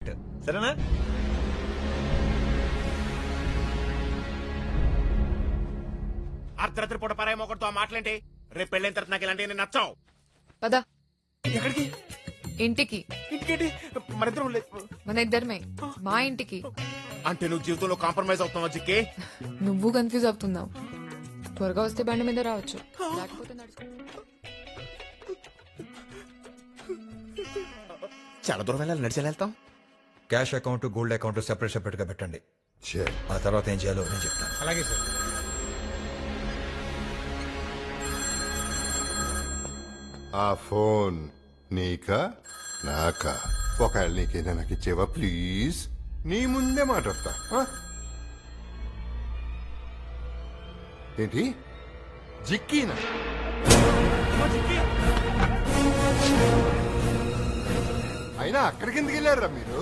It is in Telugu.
కరెక్ట్. సరేనా? అర్ధరాత్రి పూట పరాయి మొక్కడితో ఆ మాటలేంటి? రేపు పెళ్ళైన తర్వాత నాకు ఇలాంటి నచ్చావు. పదా ఎక్కడికి? ఇంటికి. ఇంటికేంటి? మరిద్దరం మన ఇద్దరమే మా ఇంటికి. అంటే నువ్వు జీవితంలో కాంప్రమైజ్ అవుతున్నావు జిక్కి? నువ్వు కన్ఫ్యూజ్ అవుతున్నావు. త్వరగా వస్తే బండి మీద రావచ్చు, లేకపోతే నడుచుకో. చాలా దూరం వెళ్ళాలి, నడిచి వెళ్తాం. Cash account, gold account separate గా పెట్టండి. ఆ తర్వాత ఏం చేయాలో నేను చెప్తాను. అలాగే సార్. ఆ ఫోన్ నీకా నాకా? ఒకవేళ నీకేనా నాకు ఇచ్చేవా ప్లీజ్? నీ ముందే మాట్లాడతా. ఏంటి జిక్కీనా? అయినా అక్కడికి ఎందుకు వెళ్ళారా మీరు?